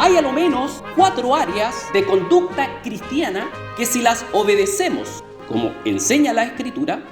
Hay a lo menos 4 áreas de conducta cristiana que, si las obedecemos, como enseña la Escritura,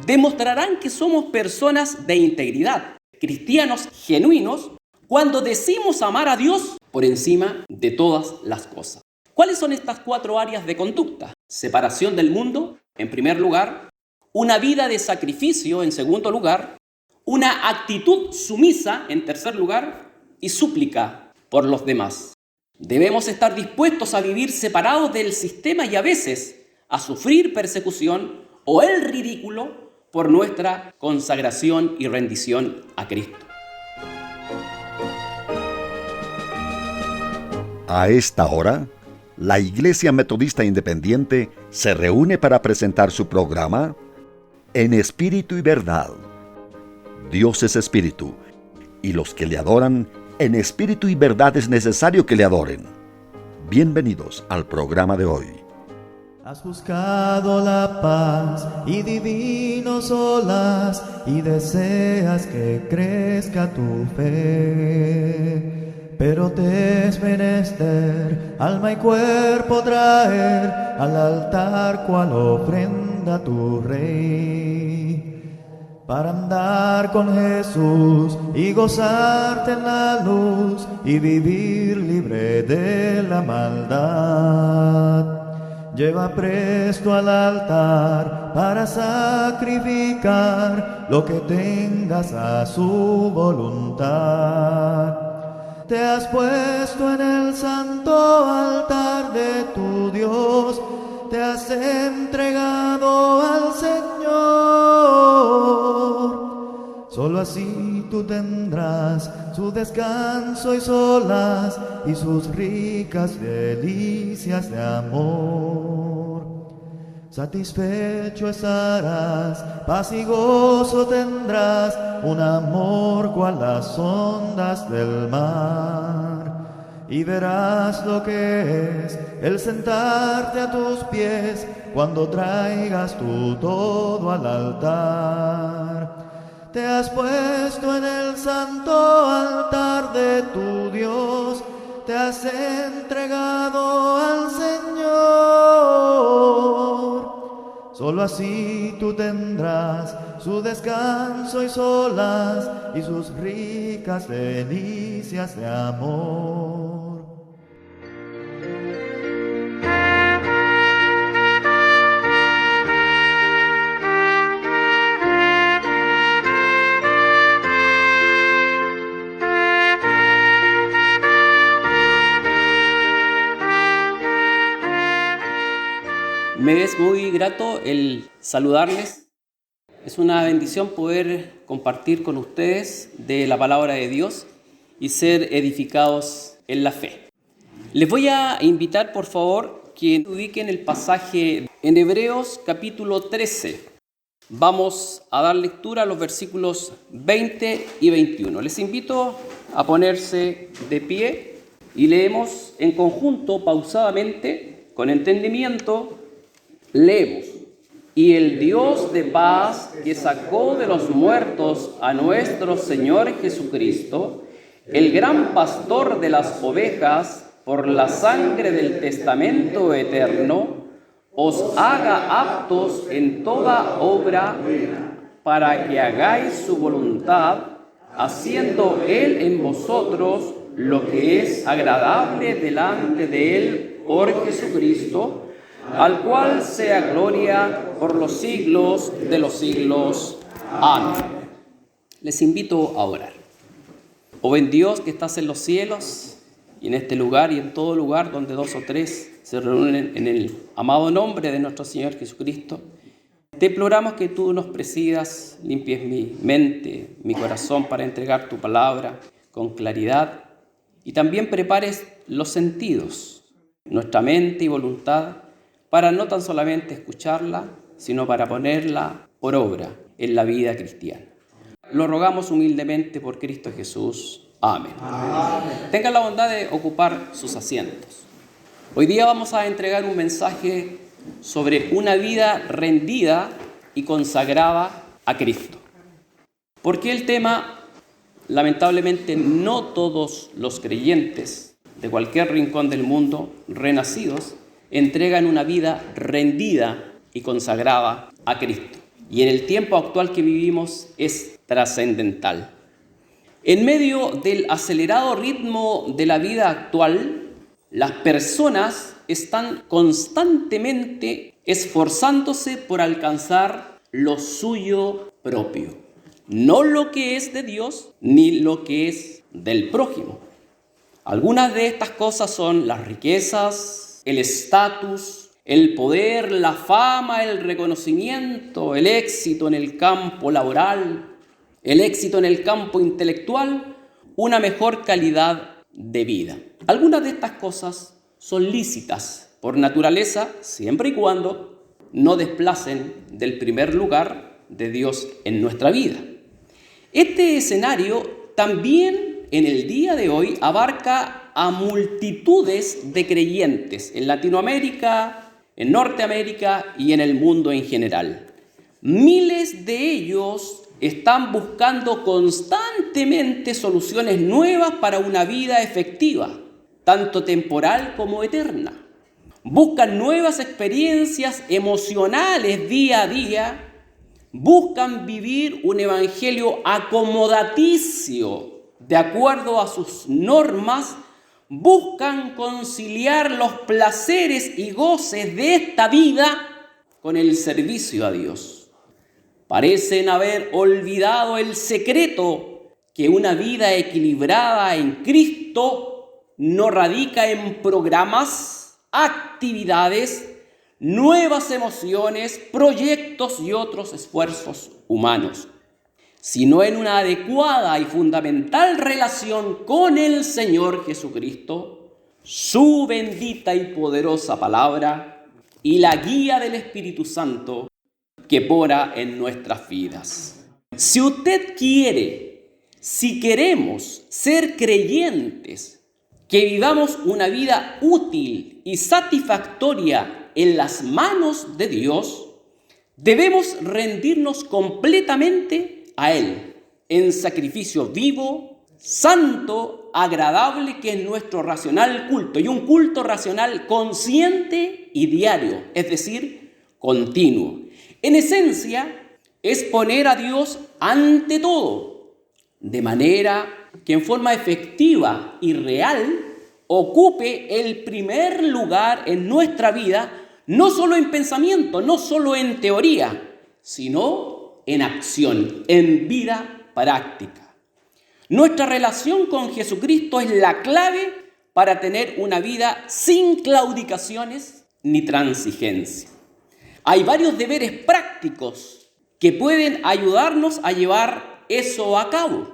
demostrarán que somos personas de integridad, cristianos genuinos, cuando decimos amar a Dios por encima de todas las cosas. ¿Cuáles son estas 4 áreas de conducta? Separación del mundo, en primer lugar; una vida de sacrificio, en segundo lugar; una actitud sumisa, en tercer lugar; y súplica por los demás. Debemos estar dispuestos a vivir separados del sistema y a veces a sufrir persecución o el ridículo por nuestra consagración y rendición a Cristo. A esta hora, la Iglesia Metodista Independiente se reúne para presentar su programa En Espíritu y Verdad. Dios es Espíritu, y los que le adoran en espíritu y verdad es necesario que le adoren. Bienvenidos al programa de hoy. Has buscado la paz y divinos olas y deseas que crezca tu fe, pero te es menester alma y cuerpo traer al altar cual ofrenda a tu Rey, para andar con Jesús y gozarte en la luz y vivir libre de la maldad. Lleva presto al altar para sacrificar lo que tengas a su voluntad. Te has puesto en el santo altar de tu Dios, te has entregado al Señor. Solo así tú tendrás su descanso y solas y sus ricas delicias de amor. Satisfecho estarás, paz y gozo tendrás, un amor cual las ondas del mar. Y verás lo que es el sentarte a tus pies cuando traigas tu todo al altar. Te has puesto en el santo altar de tu Dios, te has entregado al Señor. Solo así tú tendrás su descanso y solas y sus ricas delicias de amor. Me es muy grato el saludarles. Es una bendición poder compartir con ustedes de la palabra de Dios y ser edificados en la fe. Les voy a invitar, por favor, que ubiquen el pasaje en Hebreos capítulo 13. Vamos a dar lectura a los versículos 20 y 21. Les invito a ponerse de pie y leemos en conjunto, pausadamente, con entendimiento. Leemos: y el Dios de paz, que sacó de los muertos a nuestro Señor Jesucristo, el gran pastor de las ovejas, por la sangre del testamento eterno, os haga aptos en toda obra para que hagáis su voluntad, haciendo Él en vosotros lo que es agradable delante de Él por Jesucristo, al cual sea gloria por los siglos de los siglos. Amén. Les invito a orar. Oh buen Dios, que estás en los cielos y en este lugar y en todo lugar donde 2 o 3 se reúnen en el amado nombre de nuestro Señor Jesucristo, te imploramos que tú nos presidas, limpies mi mente, mi corazón para entregar tu palabra con claridad y también prepares los sentidos, nuestra mente y voluntad, para no tan solamente escucharla, sino para ponerla por obra en la vida cristiana. Lo rogamos humildemente por Cristo Jesús. Amén. Amén. Tengan la bondad de ocupar sus asientos. Hoy día vamos a entregar un mensaje sobre una vida rendida y consagrada a Cristo. Porque el tema, lamentablemente, no todos los creyentes de cualquier rincón del mundo, renacidos, entregan una vida rendida y consagrada a Cristo. Y en el tiempo actual que vivimos es trascendental. En medio del acelerado ritmo de la vida actual, las personas están constantemente esforzándose por alcanzar lo suyo propio, no lo que es de Dios ni lo que es del prójimo. Algunas de estas cosas son las riquezas, el estatus, el poder, la fama, el reconocimiento, el éxito en el campo laboral, el éxito en el campo intelectual, una mejor calidad de vida. Algunas de estas cosas son lícitas por naturaleza, siempre y cuando no desplacen del primer lugar de Dios en nuestra vida. Este escenario también en el día de hoy abarca a multitudes de creyentes en Latinoamérica, en Norteamérica y en el mundo en general. Miles de ellos están buscando constantemente soluciones nuevas para una vida efectiva, tanto temporal como eterna. Buscan nuevas experiencias emocionales día a día, buscan vivir un evangelio acomodaticio de acuerdo a sus normas, buscan conciliar los placeres y goces de esta vida con el servicio a Dios. Parecen haber olvidado el secreto que una vida equilibrada en Cristo no radica en programas, actividades, nuevas emociones, proyectos y otros esfuerzos humanos, sino en una adecuada y fundamental relación con el Señor Jesucristo, su bendita y poderosa palabra y la guía del Espíritu Santo que mora en nuestras vidas. Si usted quiere, si queremos ser creyentes, que vivamos una vida útil y satisfactoria en las manos de Dios, debemos rendirnos completamente a Él en sacrificio vivo, santo, agradable, que es nuestro racional culto, y un culto racional consciente y diario, es decir, continuo. En esencia, es poner a Dios ante todo, de manera que en forma efectiva y real ocupe el primer lugar en nuestra vida, no solo en pensamiento, no solo en teoría, sino en acción, en vida práctica. Nuestra relación con Jesucristo es la clave para tener una vida sin claudicaciones ni transigencia. Hay varios deberes prácticos que pueden ayudarnos a llevar eso a cabo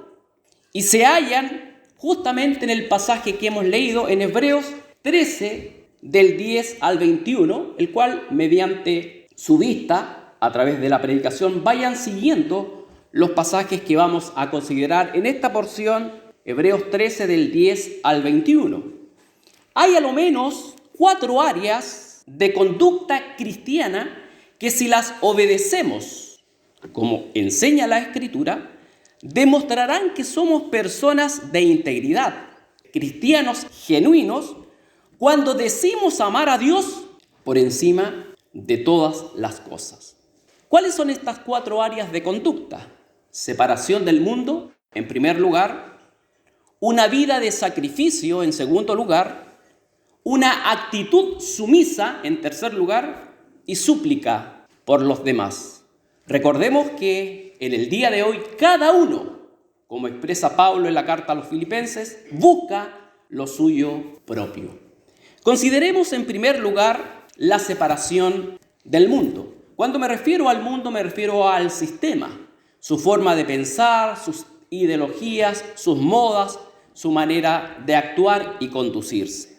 y se hallan justamente en el pasaje que hemos leído en Hebreos 13 del 10 al 21, el cual mediante su vista a través de la predicación vayan siguiendo los pasajes que vamos a considerar en esta porción, Hebreos 13 del 10 al 21. Hay a lo menos 4 áreas de conducta cristiana que, si las obedecemos, como enseña la Escritura, demostrarán que somos personas de integridad, cristianos genuinos, cuando decimos amar a Dios por encima de todas las cosas. ¿Cuáles son estas 4 áreas de conducta? Separación del mundo, en primer lugar; una vida de sacrificio, en segundo lugar; una actitud sumisa, en tercer lugar; y súplica por los demás. Recordemos que en el día de hoy cada uno, como expresa Pablo en la carta a los Filipenses, busca lo suyo propio. Consideremos en primer lugar la separación del mundo. Cuando me refiero al mundo, me refiero al sistema, su forma de pensar, sus ideologías, sus modas, su manera de actuar y conducirse.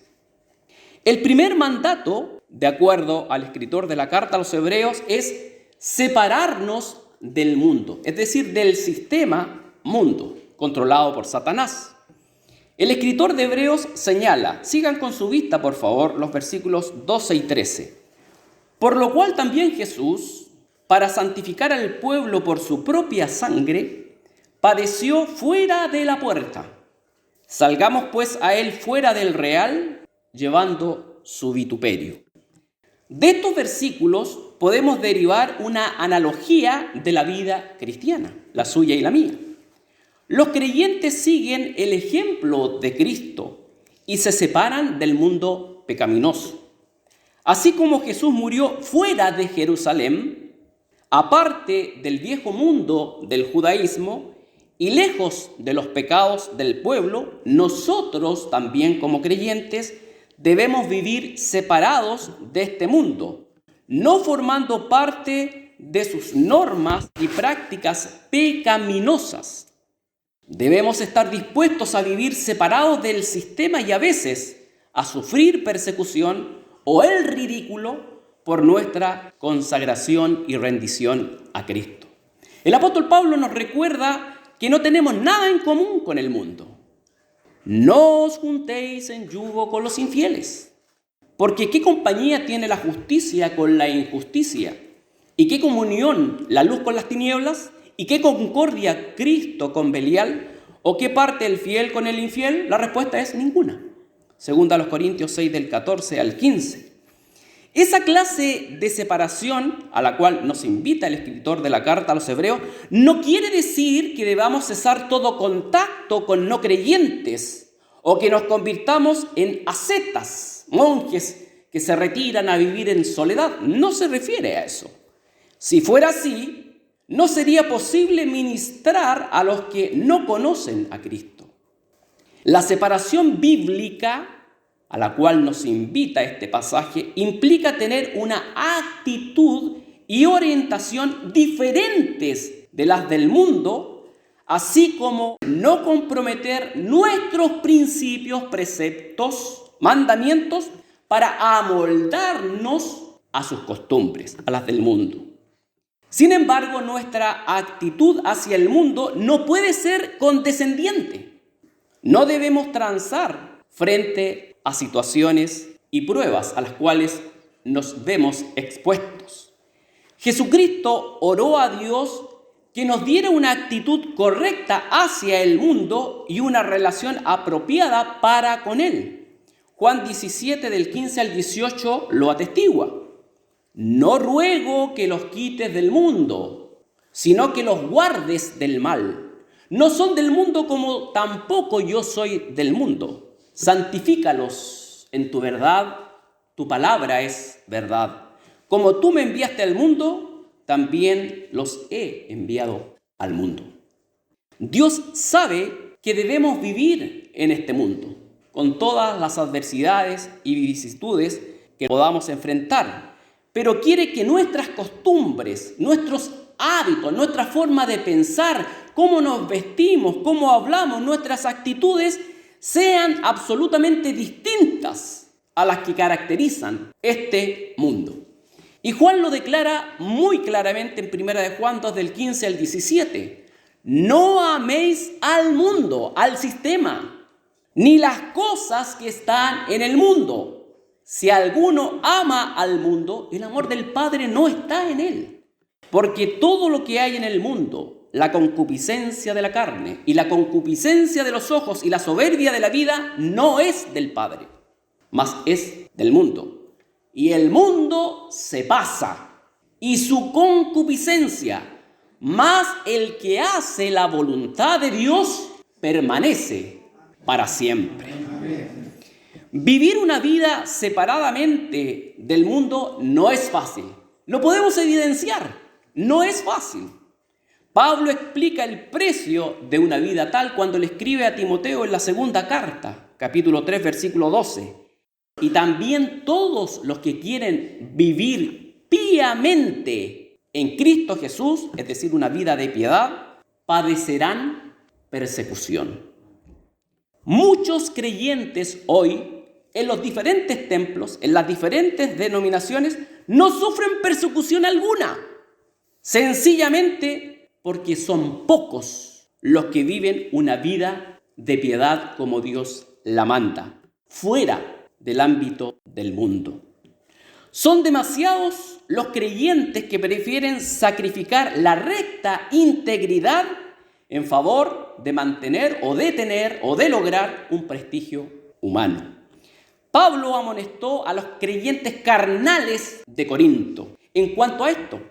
El primer mandato, de acuerdo al escritor de la carta a los Hebreos, es separarnos del mundo, es decir, del sistema mundo, controlado por Satanás. El escritor de Hebreos señala, sigan con su vista por favor, los versículos 12 y 13. Por lo cual también Jesús, para santificar al pueblo por su propia sangre, padeció fuera de la puerta, Salgamos pues a él fuera del real, llevando su vituperio. De estos versículos podemos derivar una analogía de la vida cristiana, la suya y la mía. Los creyentes siguen el ejemplo de Cristo y se separan del mundo pecaminoso. Así como Jesús murió fuera de Jerusalén, aparte del viejo mundo del judaísmo y lejos de los pecados del pueblo, nosotros también como creyentes debemos vivir separados de este mundo, no formando parte de sus normas y prácticas pecaminosas. Debemos estar dispuestos a vivir separados del sistema y a veces a sufrir persecución o el ridículo por nuestra consagración y rendición a Cristo. El apóstol Pablo nos recuerda que no tenemos nada en común con el mundo. No os juntéis en yugo con los infieles, porque ¿qué compañía tiene la justicia con la injusticia? ¿Y qué comunión la luz con las tinieblas? ¿Y qué concordia Cristo con Belial? ¿O qué parte el fiel con el infiel? La respuesta es ninguna. Segunda a los Corintios 6 del 14 al 15. Esa clase de separación a la cual nos invita el escritor de la carta a los hebreos no quiere decir que debamos cesar todo contacto con no creyentes o que nos convirtamos en ascetas, monjes que se retiran a vivir en soledad. No se refiere a eso. Si fuera así, no sería posible ministrar a los que no conocen a Cristo. La separación bíblica a la cual nos invita este pasaje implica tener una actitud y orientación diferentes de las del mundo, así como no comprometer nuestros principios, preceptos, mandamientos para amoldarnos a sus costumbres, a las del mundo. Sin embargo, nuestra actitud hacia el mundo no puede ser condescendiente. No debemos transar frente a situaciones y pruebas a las cuales nos vemos expuestos. Jesucristo oró a Dios que nos diera una actitud correcta hacia el mundo y una relación apropiada para con él. Juan 17 del 15 al 18 lo atestigua. No ruego que los quites del mundo, sino que los guardes del mal. No son del mundo como tampoco yo soy del mundo. Santifícalos en tu verdad, tu palabra es verdad. Como tú me enviaste al mundo, también los he enviado al mundo. Dios sabe que debemos vivir en este mundo, con todas las adversidades y vicisitudes que podamos enfrentar, pero quiere que nuestras costumbres, nuestros hábitos, nuestra forma de pensar, cómo nos vestimos, cómo hablamos, nuestras actitudes sean absolutamente distintas a las que caracterizan este mundo. Y Juan lo declara muy claramente en 1 de Juan 2 del 15 al 17. No améis al mundo, al sistema, ni las cosas que están en el mundo. Si alguno ama al mundo, el amor del Padre no está en él. Porque todo lo que hay en el mundo, la concupiscencia de la carne y la concupiscencia de los ojos y la soberbia de la vida, no es del Padre, mas es del mundo. Y el mundo se pasa, y su concupiscencia, mas el que hace la voluntad de Dios permanece para siempre. Vivir una vida separadamente del mundo no es fácil. Lo podemos evidenciar, no es fácil. Pablo explica el precio de una vida tal cuando le escribe a Timoteo en la segunda carta, capítulo 3, versículo 12. Y también todos los que quieren vivir piamente en Cristo Jesús, es decir, una vida de piedad, padecerán persecución. Muchos creyentes hoy, en los diferentes templos, en las diferentes denominaciones, no sufren persecución alguna, sencillamente porque son pocos los que viven una vida de piedad como Dios la manda, fuera del ámbito del mundo. Son demasiados los creyentes que prefieren sacrificar la recta integridad en favor de mantener o de tener o de lograr un prestigio humano. Pablo amonestó a los creyentes carnales de Corinto en cuanto a esto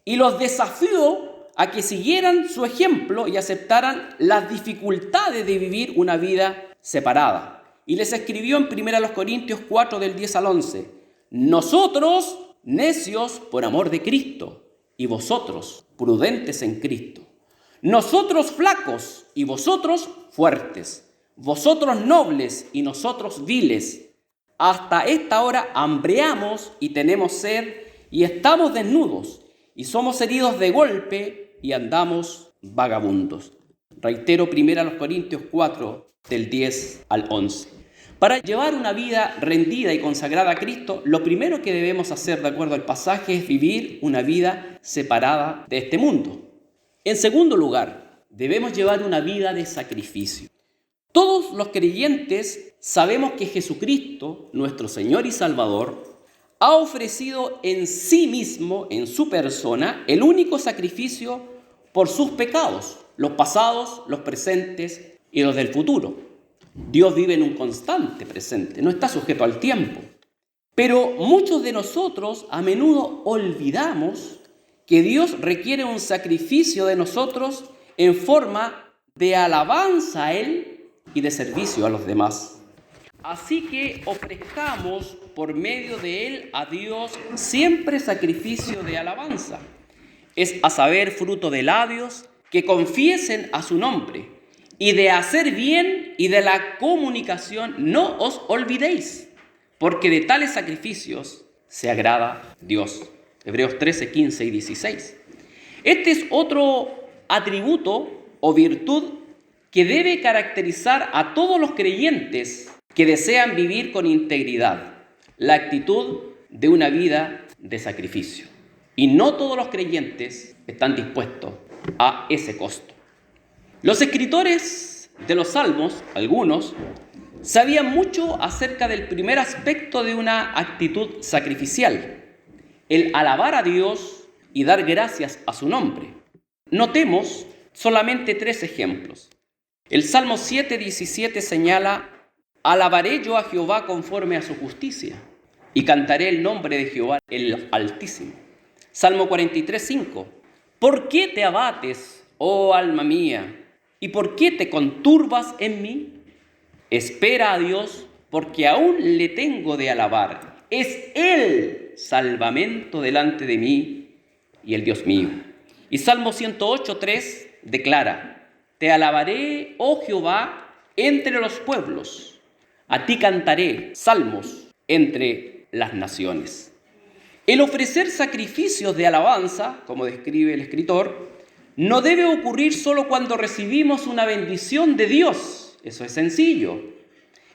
y los desafió a que siguieran su ejemplo y aceptaran las dificultades de vivir una vida separada. Y les escribió en 1 Corintios 4 del 10 al 11, nosotros necios por amor de Cristo y vosotros prudentes en Cristo. Nosotros flacos y vosotros fuertes. Vosotros nobles y nosotros viles. Hasta esta hora hambreamos y tenemos sed y estamos desnudos y somos heridos de golpe y andamos vagabundos. Reitero 1 Corintios 4 del 10 al 11. Para llevar una vida rendida y consagrada a Cristo, lo primero que debemos hacer, de acuerdo al pasaje, es vivir una vida separada de este mundo. En segundo lugar, debemos llevar una vida de sacrificio. Todos los creyentes sabemos que Jesucristo, nuestro Señor y Salvador, ha ofrecido en sí mismo, en su persona, el único sacrificio por sus pecados, los pasados, los presentes y los del futuro. Dios vive en un constante presente, no está sujeto al tiempo. Pero muchos de nosotros a menudo olvidamos que Dios requiere un sacrificio de nosotros en forma de alabanza a Él y de servicio a los demás. Así que ofrezcamos por medio de Él a Dios siempre sacrificio de alabanza. Es a saber, fruto de labios que confiesen a su nombre. Y de hacer bien y de la comunicación no os olvidéis, porque de tales sacrificios se agrada Dios. Hebreos 13, 15 y 16. Este es otro atributo o virtud que debe caracterizar a todos los creyentes que desean vivir con integridad, la actitud de una vida de sacrificio. Y no todos los creyentes están dispuestos a ese costo. Los escritores de los Salmos, algunos, sabían mucho acerca del primer aspecto de una actitud sacrificial, el alabar a Dios y dar gracias a su nombre. Notemos solamente 3 ejemplos. El Salmo 7:17 señala, alabaré yo a Jehová conforme a su justicia y cantaré el nombre de Jehová el Altísimo. Salmo 43:5, ¿por qué te abates, oh alma mía? ¿Y por qué te conturbas en mí? Espera a Dios, porque aún le tengo de alabar. Es Él salvamento delante de mí y el Dios mío. Y Salmo 108:3 declara, te alabaré, oh Jehová, entre los pueblos. A ti cantaré salmos entre las naciones. El ofrecer sacrificios de alabanza, como describe el escritor, no debe ocurrir solo cuando recibimos una bendición de Dios. Eso es sencillo.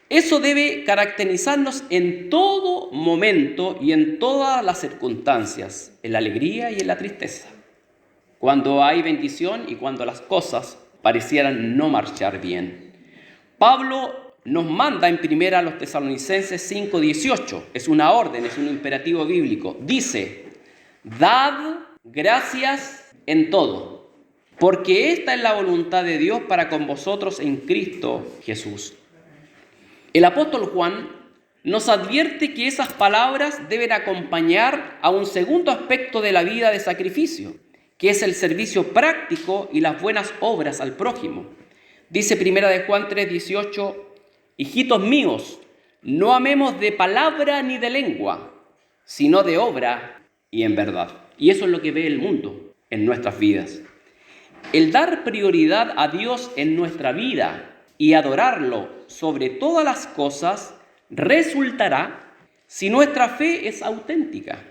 Eso debe caracterizarnos en todo momento y en todas las circunstancias, en la alegría y en la tristeza. Cuando hay bendición y cuando las cosas parecieran no marchar bien. Pablo nos manda en 1 Tesalonicenses 5:18. Es una orden, es un imperativo bíblico. Dice, dad gracias en todo, porque esta es la voluntad de Dios para con vosotros en Cristo Jesús. El apóstol Juan nos advierte que esas palabras deben acompañar a un segundo aspecto de la vida de sacrificio, que es el servicio práctico y las buenas obras al prójimo. Dice 1 de Juan 3:18, hijitos míos, no amemos de palabra ni de lengua, sino de obra y en verdad. Y eso es lo que ve el mundo en nuestras vidas. El dar prioridad a Dios en nuestra vida y adorarlo sobre todas las cosas resultará, si nuestra fe es auténtica,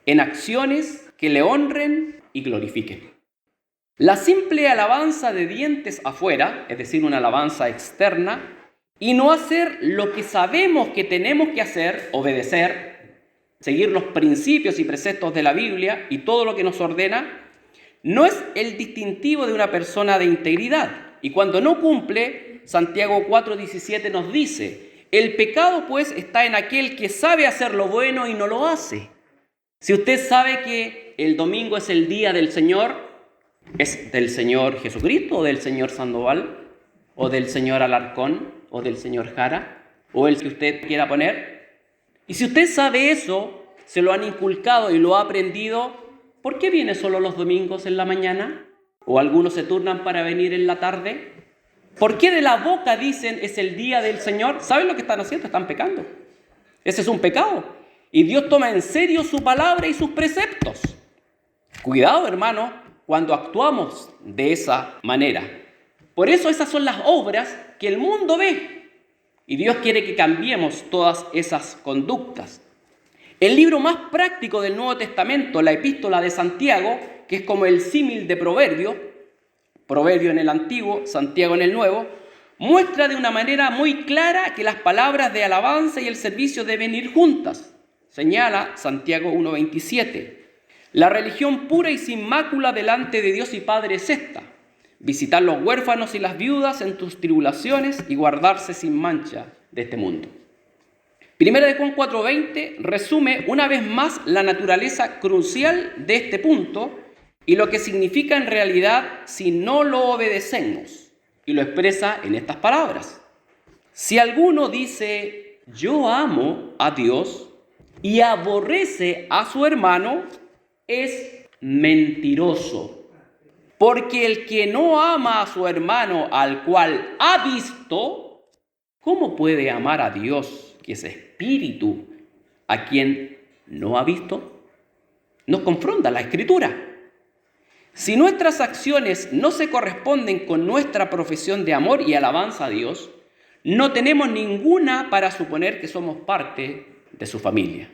en acciones que le honren y glorifiquen. La simple alabanza de dientes afuera, es decir, una alabanza externa, y no hacer lo que sabemos que tenemos que hacer, obedecer, seguir los principios y preceptos de la Biblia y todo lo que nos ordena, no es el distintivo de una persona de integridad. Y cuando no cumple, Santiago 4:17 nos dice, el pecado pues está en aquel que sabe hacer lo bueno y no lo hace. Si usted sabe que el domingo es el día del Señor, ¿Es del Señor Jesucristo o del Señor Sandoval? ¿O del Señor Alarcón? ¿O del Señor Jara? ¿O el que usted quiera poner? Y si usted sabe eso, se lo han inculcado y lo ha aprendido, ¿por qué viene solo los domingos en la mañana? ¿O algunos se turnan para venir en la tarde? ¿Por qué de la boca dicen es el día del Señor? ¿Saben lo que están haciendo? Están pecando. Ese es un pecado. Y Dios toma en serio su palabra y sus preceptos. Cuidado, hermano, cuando actuamos de esa manera. Por eso esas son las obras que el mundo ve. Y Dios quiere que cambiemos todas esas conductas. El libro más práctico del Nuevo Testamento, la Epístola de Santiago, que es como el símil de Proverbio en el Antiguo, Santiago en el Nuevo, muestra de una manera muy clara que las palabras de alabanza y el servicio deben ir juntas. Señala Santiago 1:27. La religión pura y sin mácula delante de Dios y Padre es esta: visitar los huérfanos y las viudas en tus tribulaciones y guardarse sin mancha de este mundo. Primera de Juan 4:20 resume una vez más la naturaleza crucial de este punto y lo que significa en realidad si no lo obedecemos, y lo expresa en estas palabras: si alguno dice yo amo a Dios y aborrece a su hermano, es mentiroso. Porque el que no ama a su hermano al cual ha visto, ¿cómo puede amar a Dios, que es espíritu, a quien no ha visto? Nos confronta la Escritura. Si nuestras acciones no se corresponden con nuestra profesión de amor y alabanza a Dios, no tenemos ninguna para suponer que somos parte de su familia.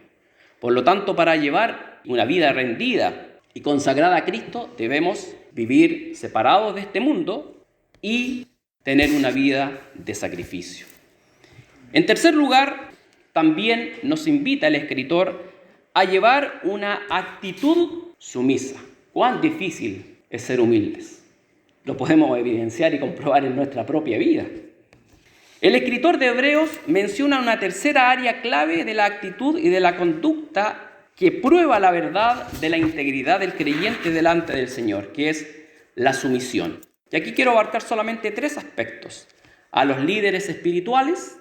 Por lo tanto, para llevar una vida rendida y consagrada a Cristo, debemos vivir separados de este mundo y tener una vida de sacrificio. En tercer lugar, también nos invita el escritor a llevar una actitud sumisa. Cuán difícil es ser humildes. Lo podemos evidenciar y comprobar en nuestra propia vida. El escritor de Hebreos menciona una tercera área clave de la actitud y de la conducta que prueba la verdad de la integridad del creyente delante del Señor, que es la sumisión. Y aquí quiero abarcar solamente 3 aspectos: a los líderes espirituales,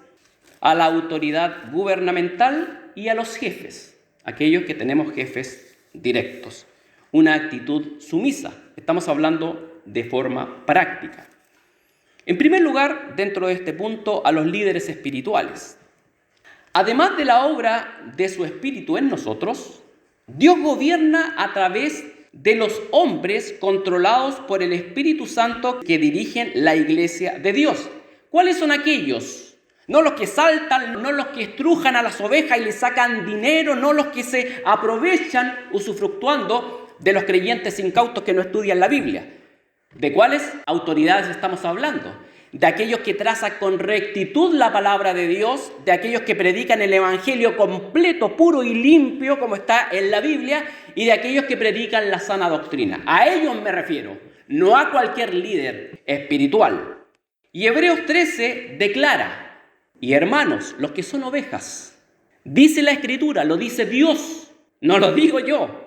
a la autoridad gubernamental y a los jefes, aquellos que tenemos jefes directos. Una actitud sumisa. Estamos hablando de forma práctica. En primer lugar, dentro de este punto, a los líderes espirituales. Además de la obra de su Espíritu en nosotros, Dios gobierna a través de los hombres controlados por el Espíritu Santo que dirigen la iglesia de Dios. ¿Cuáles son aquellos? No los que saltan, no los que estrujan a las ovejas y le sacan dinero, no los que se aprovechan usufructuando de los creyentes incautos que no estudian la Biblia. ¿De cuáles autoridades estamos hablando? De aquellos que trazan con rectitud la palabra de Dios, de aquellos que predican el evangelio completo, puro y limpio, como está en la Biblia, y de aquellos que predican la sana doctrina. A ellos me refiero, no a cualquier líder espiritual. Y Hebreos 13 declara: y hermanos, los que son ovejas, dice la Escritura, lo dice Dios, no lo digo yo: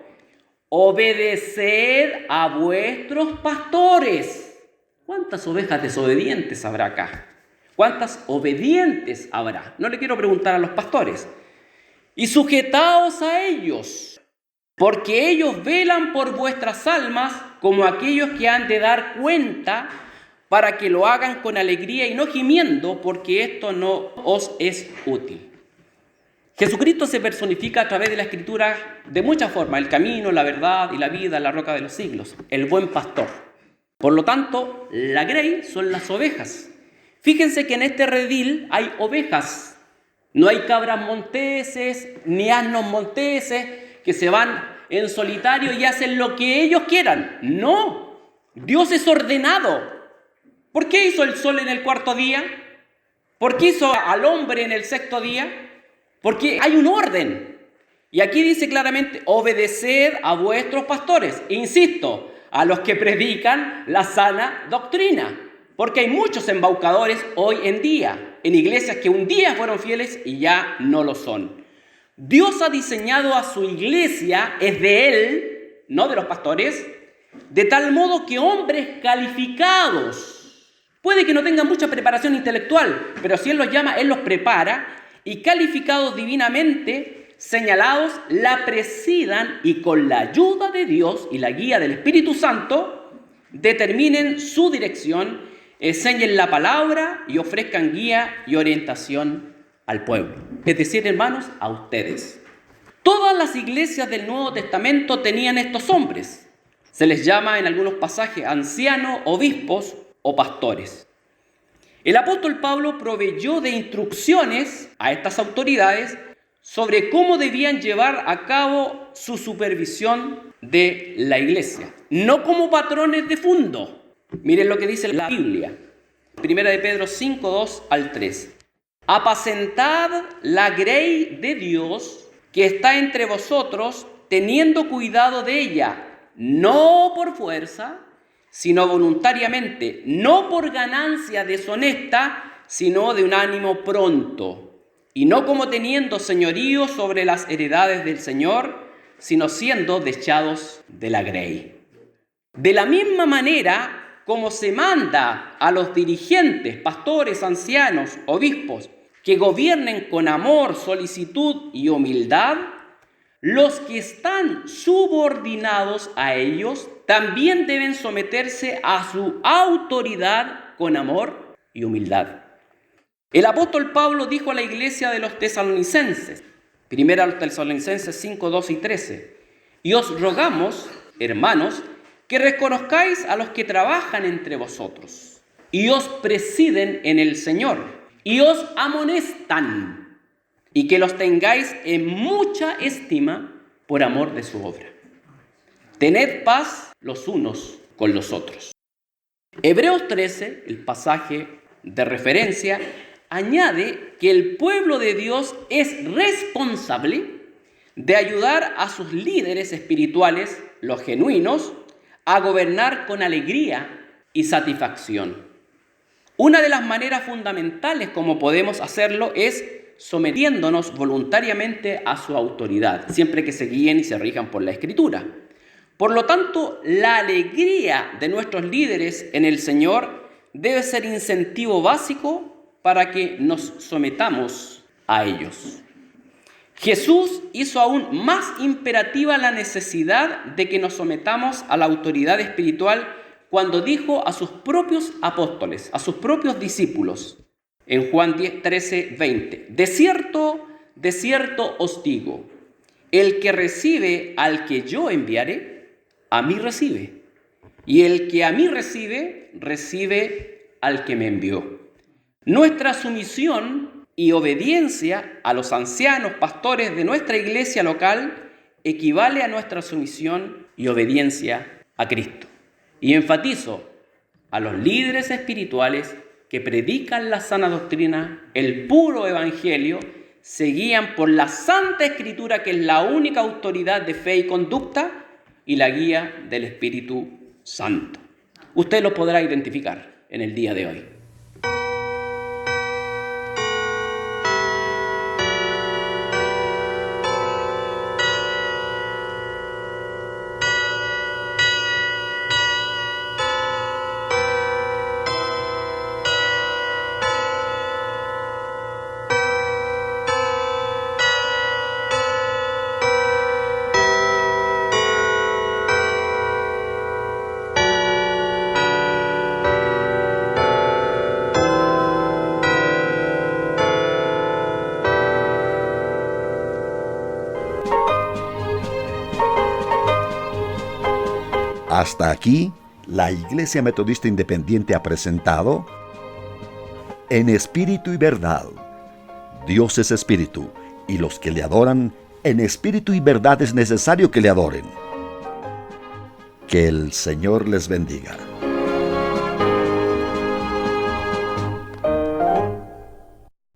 obedeced a vuestros pastores. ¿Cuántas ovejas desobedientes habrá acá? ¿Cuántas obedientes habrá? No le quiero preguntar a los pastores. Y sujetaos a ellos, porque ellos velan por vuestras almas como aquellos que han de dar cuenta, para que lo hagan con alegría y no gimiendo, porque esto no os es útil. Jesucristo se personifica a través de la Escritura de muchas formas: el camino, la verdad y la vida, la roca de los siglos, el buen pastor. Por lo tanto, la grey son las ovejas. Fíjense que en este redil hay ovejas. No hay cabras monteses ni asnos monteses que se van en solitario y hacen lo que ellos quieran. No, Dios es ordenado. ¿Por qué hizo el sol en el 4º día? ¿Por qué hizo al hombre en el 6º día? Porque hay un orden. Y aquí dice claramente: obedeced a vuestros pastores. Insisto, a los que predican la sana doctrina. Porque hay muchos embaucadores hoy en día, en iglesias que un día fueron fieles y ya no lo son. Dios ha diseñado a su iglesia, es de Él, no de los pastores, de tal modo que hombres calificados, puede que no tengan mucha preparación intelectual, pero si Él los llama, Él los prepara, y calificados divinamente, señalados, la presidan y con la ayuda de Dios y la guía del Espíritu Santo, determinen su dirección, enseñen la palabra y ofrezcan guía y orientación al pueblo. Es decir, hermanos, a ustedes. Todas las iglesias del Nuevo Testamento tenían estos hombres. Se les llama en algunos pasajes ancianos, obispos o pastores. El apóstol Pablo proveyó de instrucciones a estas autoridades sobre cómo debían llevar a cabo su supervisión de la iglesia, no como patrones de fondo. Miren lo que dice la Biblia, 1 de Pedro 5, 2 al 3. Apacentad la grey de Dios que está entre vosotros, teniendo cuidado de ella, no por fuerza, sino voluntariamente, no por ganancia deshonesta, sino de un ánimo pronto, y no como teniendo señorío sobre las heredades del Señor, sino siendo dechados de la grey. De la misma manera como se manda a los dirigentes, pastores, ancianos, obispos, que gobiernen con amor, solicitud y humildad, los que están subordinados a ellos también deben someterse a su autoridad con amor y humildad. El apóstol Pablo dijo a la iglesia de los tesalonicenses, 1 Tesalonicenses 5, 2 y 13, y os rogamos, hermanos, que reconozcáis a los que trabajan entre vosotros y os presiden en el Señor y os amonestan, y que los tengáis en mucha estima por amor de su obra. Tened paz los unos con los otros. Hebreos 13, el pasaje de referencia, añade que el pueblo de Dios es responsable de ayudar a sus líderes espirituales, los genuinos, a gobernar con alegría y satisfacción. Una de las maneras fundamentales como podemos hacerlo es sometiéndonos voluntariamente a su autoridad, siempre que se guíen y se rijan por la Escritura. Por lo tanto, la alegría de nuestros líderes en el Señor debe ser incentivo básico para que nos sometamos a ellos. Jesús hizo aún más imperativa la necesidad de que nos sometamos a la autoridad espiritual cuando dijo a sus propios apóstoles, a sus propios discípulos, en Juan 13, 20, de cierto os digo, el que recibe al que yo enviaré, a mí recibe, y el que a mí recibe, recibe al que me envió. Nuestra sumisión y obediencia a los ancianos pastores de nuestra iglesia local equivale a nuestra sumisión y obediencia a Cristo. Y enfatizo a los líderes espirituales que predican la sana doctrina, el puro evangelio, se guían por la Santa Escritura, que es la única autoridad de fe y conducta, y la guía del Espíritu Santo. Usted lo podrá identificar en el día de hoy. Hasta aquí, la Iglesia Metodista Independiente ha presentado En Espíritu y Verdad. Dios es Espíritu, y los que le adoran, en espíritu y verdad es necesario que le adoren. Que el Señor les bendiga.